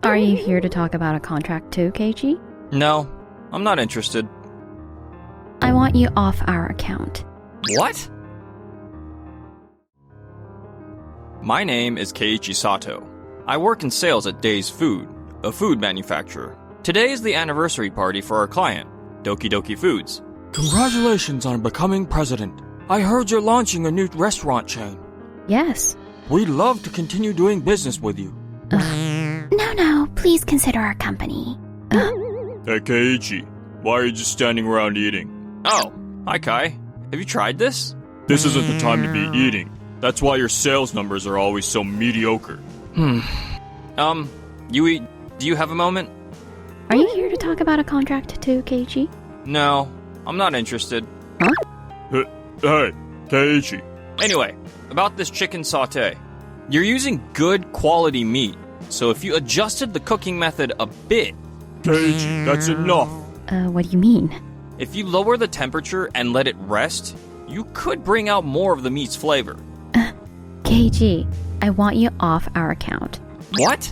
Are you here to talk about a contract too, Keiji? No, I'm not interested. I want you off our account. What? My name is Keiichi Sato. I work in sales at Days Food, a food manufacturer. Today is the anniversary party for our client, Doki Doki Foods. Congratulations on becoming president. I heard you're launching a new restaurant chain. Yes. We'd love to continue doing business with you. No, please consider our company. Hey, Keiichi, why are you just standing around eating? Oh, hi Kai. Have you tried this? This isn't the time to be eating. That's why your sales numbers are always so mediocre. Yui, do you have a moment? Are you here to talk about a contract too, Keiji? No, I'm not interested. Huh? Hey, Keiichi. Anyway, about this chicken sauté. You're using good quality meat, so if you adjusted the cooking method a bit... Keiichi, that's enough. What do you mean? If you lower the temperature and let it rest, you could bring out more of the meat's flavor. Keiji, I want you off our account. What?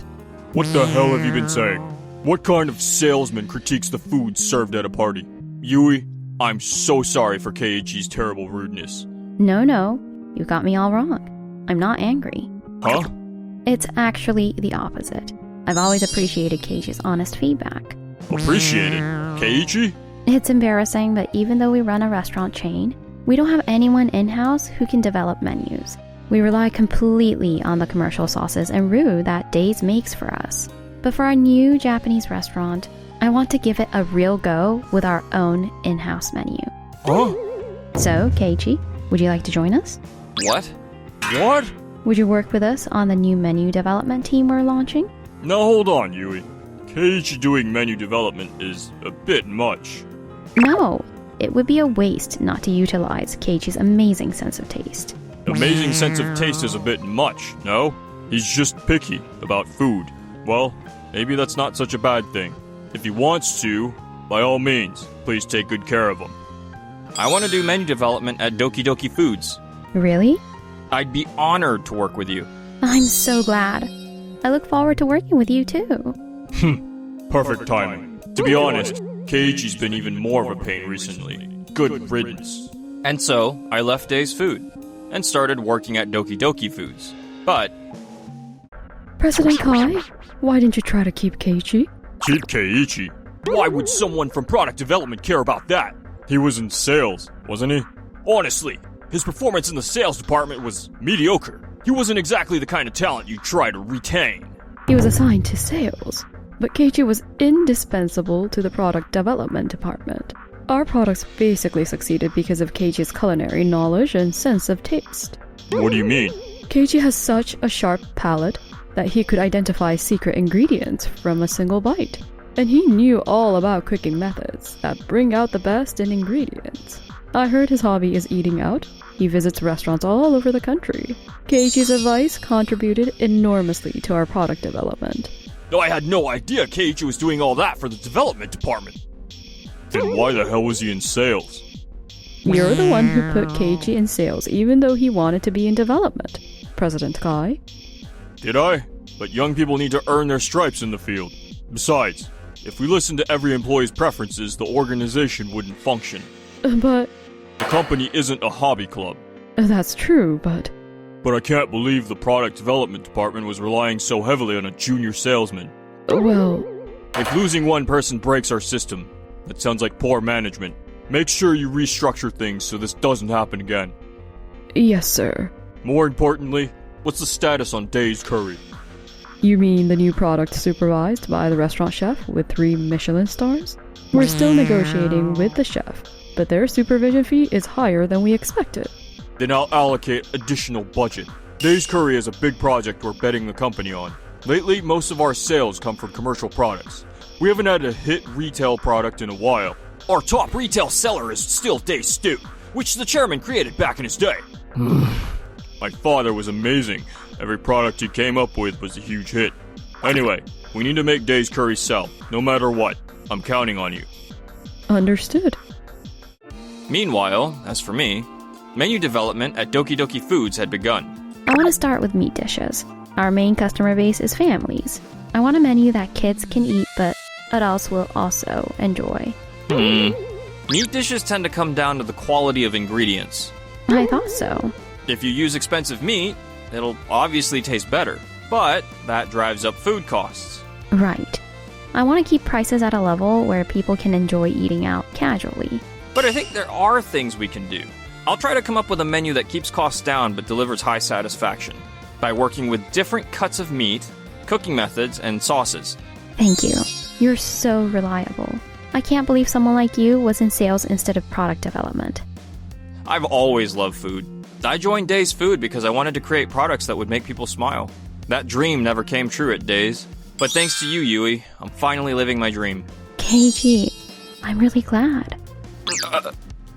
What the hell have you been saying? What kind of salesman critiques the food served at a party? Yui, I'm so sorry for Keiichi's terrible rudeness. No, you got me all wrong. I'm not angry. Huh? It's actually the opposite. I've always appreciated Keiichi's honest feedback. Appreciate it. Keiichi? It's embarrassing, but even though we run a restaurant chain, we don't have anyone in-house who can develop menus. We rely completely on the commercial sauces and roux that Days makes for us. But for our new Japanese restaurant, I want to give it a real go with our own in-house menu. Huh? So, Keiichi, would you like to join us? What? What? Would you work with us on the new menu development team we're launching? Now hold on, Yui. Keiichi doing menu development is a bit much. No, it would be a waste not to utilize Keiichi's amazing sense of taste. Amazing sense of taste is a bit much, no? He's just picky about food. Well, maybe that's not such a bad thing. If he wants to, by all means, please take good care of him. I want to do menu development at Doki Doki Foods. Really? I'd be honored to work with you. I'm so glad. I look forward to working with you too. Perfect timing. To be honest, Keiichi's been even more of a pain recently. Good riddance. And so, I left Days Food and started working at Doki Doki Foods. But... President Kai, why didn't you try to keep Keiichi? Keep Keiichi? Why would someone from product development care about that? He was in sales, wasn't he? Honestly, his performance in the sales department was mediocre. He wasn't exactly the kind of talent you'd try to retain. He was assigned to sales, but Keiichi was indispensable to the product development department. Our products basically succeeded because of Keiichi's culinary knowledge and sense of taste. What do you mean? Keiichi has such a sharp palate that he could identify secret ingredients from a single bite. And he knew all about cooking methods that bring out the best in ingredients. I heard his hobby is eating out. He visits restaurants all over the country. Keiichi's advice contributed enormously to our product development. I had no idea Keiichi was doing all that for the development department. Then why the hell was he in sales? You're the one who put Keiichi in sales even though he wanted to be in development, President Kai. Did I? But young people need to earn their stripes in the field. Besides, if we listened to every employee's preferences, the organization wouldn't function. But... The company isn't a hobby club. That's true, but... But I can't believe the product development department was relying so heavily on a junior salesman. Well... If losing one person breaks our system, that sounds like poor management. Make sure you restructure things so this doesn't happen again. Yes, sir. More importantly, what's the status on Days Curry? You mean the new product supervised by the restaurant chef with 3 Michelin stars? We're still negotiating with the chef, but their supervision fee is higher than we expected. Then I'll allocate additional budget. Days Curry is a big project we're betting the company on. Lately, most of our sales come from commercial products. We haven't had a hit retail product in a while. Our top retail seller is still Days Stew, which the chairman created back in his day. My father was amazing. Every product he came up with was a huge hit. Anyway, we need to make Days Curry sell, no matter what. I'm counting on you. Understood. Meanwhile, as for me, menu development at Doki Doki Foods had begun. I want to start with meat dishes. Our main customer base is families. I want a menu that kids can eat, but adults will also enjoy. Meat dishes tend to come down to the quality of ingredients. I thought so. If you use expensive meat, it'll obviously taste better, but that drives up food costs. Right. I want to keep prices at a level where people can enjoy eating out casually. But I think there are things we can do. I'll try to come up with a menu that keeps costs down but delivers high satisfaction by working with different cuts of meat, cooking methods, and sauces. Thank you. You're so reliable. I can't believe someone like you was in sales instead of product development. I've always loved food. I joined Days Food because I wanted to create products that would make people smile. That dream never came true at Days. But thanks to you, Yui, I'm finally living my dream. KG, I'm really glad.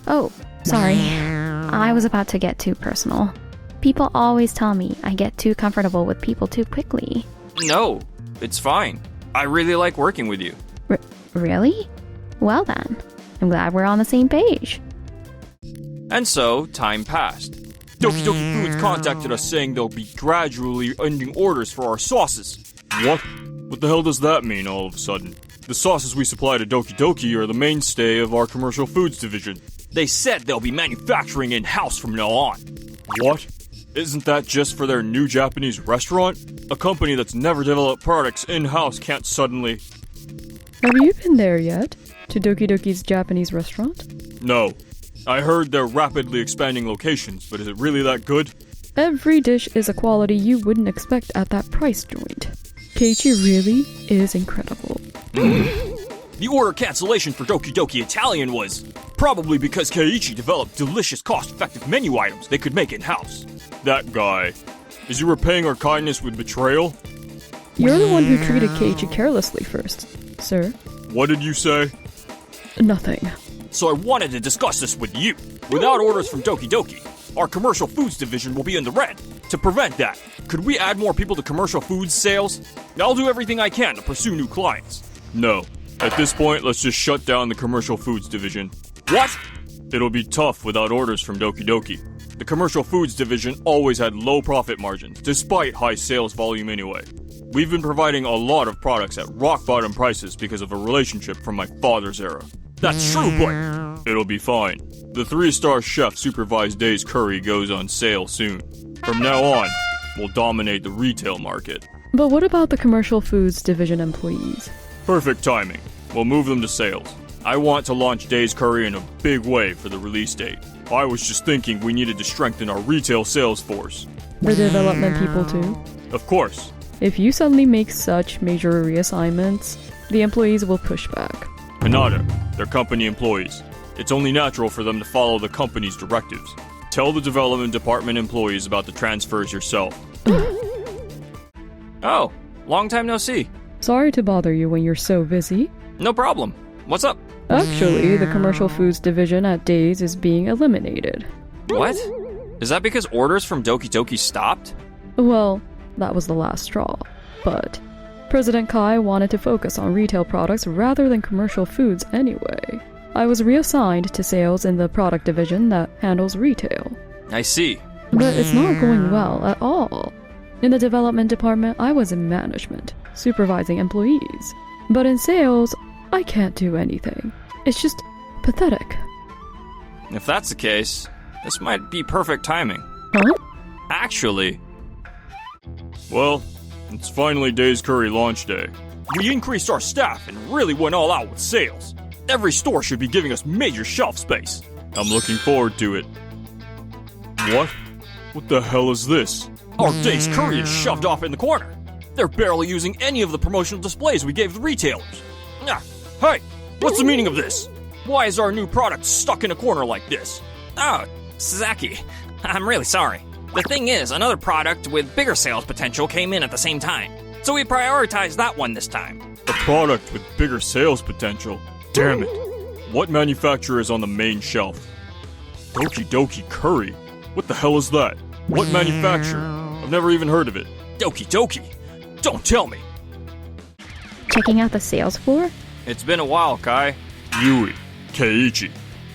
Oh, sorry. I was about to get too personal. People always tell me I get too comfortable with people too quickly. No, it's fine. I really like working with you. Really? Well then, I'm glad we're on the same page. And so, time passed. Doki Doki Foods contacted us saying they'll be gradually ending orders for our sauces. What? What the hell does that mean all of a sudden? The sauces we supply to Doki Doki are the mainstay of our commercial foods division. They said they'll be manufacturing in-house from now on. What? Isn't that just for their new Japanese restaurant? A company that's never developed products in-house can't suddenly... Have you been there yet? To Doki Doki's Japanese restaurant? No. I heard they're rapidly expanding locations, but is it really that good? Every dish is a quality you wouldn't expect at that price joint. Keiichi really is incredible. The order cancellation for Doki Doki Italian was probably because Keiichi developed delicious, cost-effective menu items they could make in-house. That guy. Is he repaying our kindness with betrayal? You're the one who treated Keiichi carelessly first, sir. What did you say? Nothing. So I wanted to discuss this with you. Without orders from Doki Doki, our commercial foods division will be in the red. To prevent that, could we add more people to commercial foods sales? I'll do everything I can to pursue new clients. No. At this point, let's just shut down the commercial foods division. What? It'll be tough without orders from Doki Doki. The commercial foods division always had low profit margins, despite high sales volume anyway. We've been providing a lot of products at rock bottom prices because of a relationship from my father's era. That's true, but... It'll be fine. The 3-star chef supervised Days Curry goes on sale soon. From now on, we'll dominate the retail market. But what about the commercial foods division employees? Perfect timing. We'll move them to sales. I want to launch Days Curry in a big way for the release date. I was just thinking we needed to strengthen our retail sales force. The development people too? Of course. If you suddenly make such major reassignments, the employees will push back. Hinata, they're company employees. It's only natural for them to follow the company's directives. Tell the development department employees about the transfers yourself. Oh, long time no see. Sorry to bother you when you're so busy. No problem. What's up? Actually, the commercial foods division at Days is being eliminated. What? Is that because orders from Doki Doki stopped? Well, that was the last straw. But President Kai wanted to focus on retail products rather than commercial foods anyway. I was reassigned to sales in the product division that handles retail. I see. But it's not going well at all. In the development department, I was in management, supervising employees. But in sales, I can't do anything. It's just pathetic. If that's the case, this might be perfect timing. Huh? Actually... Well, it's finally Days Curry launch day. We increased our staff and really went all out with sales. Every store should be giving us major shelf space. I'm looking forward to it. What? What the hell is this? Our Days Curry is shoved off in the corner. They're barely using any of the promotional displays we gave the retailers. Hey, what's the meaning of this? Why is our new product stuck in a corner like this? Oh, Sasaki, I'm really sorry. The thing is, another product with bigger sales potential came in at the same time. So we prioritized that one this time. A product with bigger sales potential? Damn it. What manufacturer is on the main shelf? Doki Doki Curry? What the hell is that? What manufacturer? I've never even heard of it. Doki Doki? Don't tell me. Checking out the sales floor? It's been a while, Kai. Yui, Keiichi,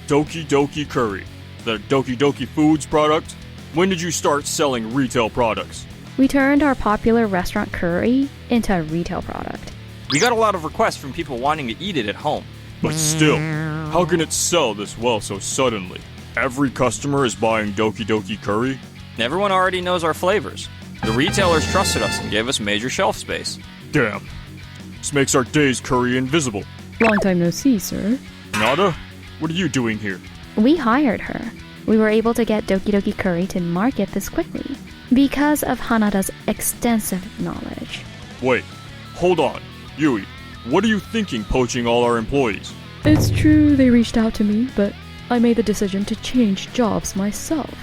Doki Doki Curry. The Doki Doki Foods product? When did you start selling retail products? We turned our popular restaurant curry into a retail product. We got a lot of requests from people wanting to eat it at home. But still, how can it sell this well so suddenly? Every customer is buying Doki Doki Curry? Everyone already knows our flavors. The retailers trusted us and gave us major shelf space. Damn. This makes our day's curry invisible. Long time no see, sir. Nada? What are you doing here? We hired her. We were able to get Doki Doki Curry to market this quickly because of Hanada's extensive knowledge. Wait, hold on. Yui, what are you thinking poaching all our employees? It's true they reached out to me, but I made the decision to change jobs myself.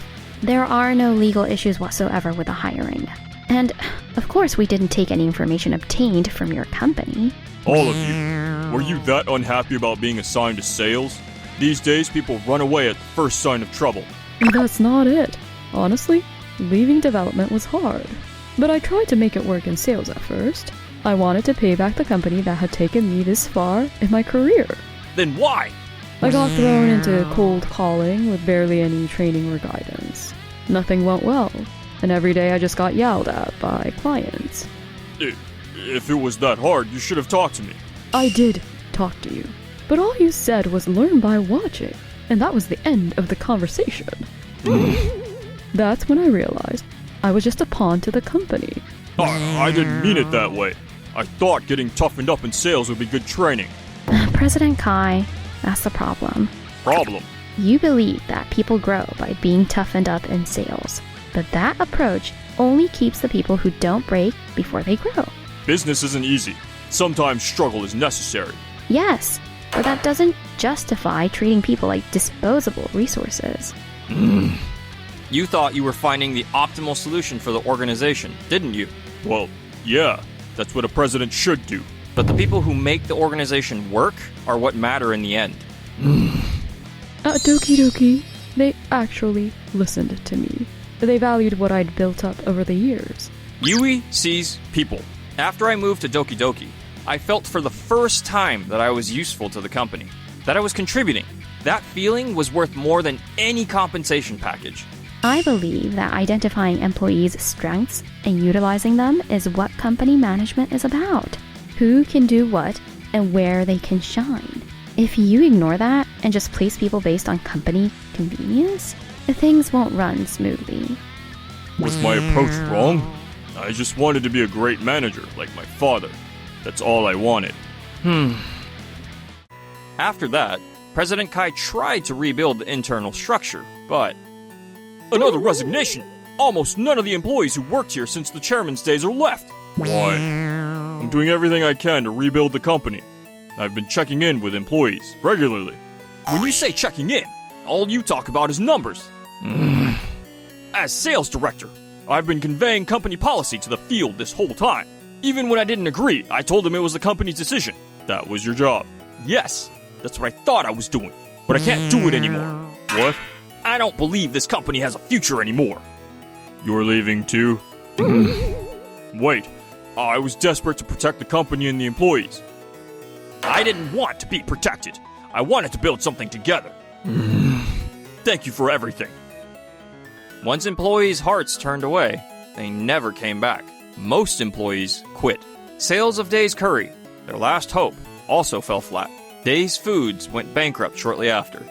There are no legal issues whatsoever with the hiring. And, of course, we didn't take any information obtained from your company. All of you. Were you that unhappy about being assigned to sales? These days, people run away at the first sign of trouble. That's not it. Honestly, leaving development was hard. But I tried to make it work in sales at first. I wanted to pay back the company that had taken me this far in my career. Then why? I got thrown into cold calling with barely any training or guidance. Nothing went well, and every day I just got yelled at by clients. If it was that hard, you should have talked to me. I did talk to you, but all you said was learn by watching, and that was the end of the conversation. That's when I realized I was just a pawn to the company. I didn't mean it that way. I thought getting toughened up in sales would be good training. President Kai, that's the problem. Problem? You believe that people grow by being toughened up in sales, but that approach only keeps the people who don't break before they grow. Business isn't easy. Sometimes struggle is necessary. Yes, but that doesn't justify treating people like disposable resources. You thought you were finding the optimal solution for the organization, didn't you? Well, yeah, that's what a president should do. But the people who make the organization work are what matter in the end. At Doki Doki, they actually listened to me. They valued what I'd built up over the years. Yui sees people. After I moved to Doki Doki, I felt for the first time that I was useful to the company, that I was contributing. That feeling was worth more than any compensation package. I believe that identifying employees' strengths and utilizing them is what company management is about. Who can do what and where they can shine. If you ignore that and just place people based on company convenience, things won't run smoothly. Was my approach wrong? I just wanted to be a great manager, like my father. That's all I wanted. After that, President Kai tried to rebuild the internal structure, but... Another resignation! Almost none of the employees who worked here since the chairman's days are left. Why? I'm doing everything I can to rebuild the company. I've been checking in with employees regularly. When you say checking in, all you talk about is numbers. As sales director, I've been conveying company policy to the field this whole time. Even when I didn't agree, I told them it was the company's decision. That was your job. Yes, that's what I thought I was doing, but I can't do it anymore. What? I don't believe this company has a future anymore. You're leaving too? Wait, I was desperate to protect the company and the employees. I didn't want to be protected. I wanted to build something together. Thank you for everything. Once employees' hearts turned away, they never came back. Most employees quit. Sales of Days Curry, their last hope, also fell flat. Days Foods went bankrupt shortly after.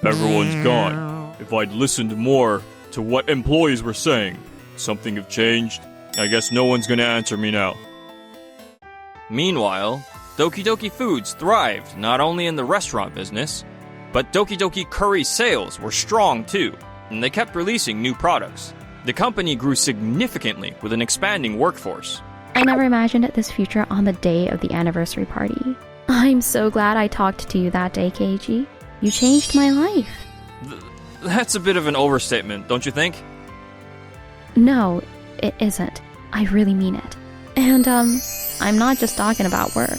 Everyone's gone. If I'd listened more to what employees were saying, something have changed. I guess no one's gonna answer me now. Meanwhile, Doki Doki Foods thrived not only in the restaurant business, but Doki Doki Curry sales were strong too, and they kept releasing new products. The company grew significantly with an expanding workforce. I never imagined this future on the day of the anniversary party. I'm so glad I talked to you that day, Keiji. You changed my life. That's a bit of an overstatement, don't you think? No, it isn't. I really mean it. And, I'm not just talking about work.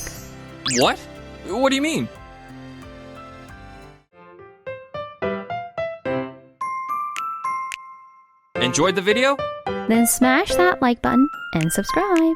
What? What do you mean? Enjoyed the video? Then smash that like button and subscribe.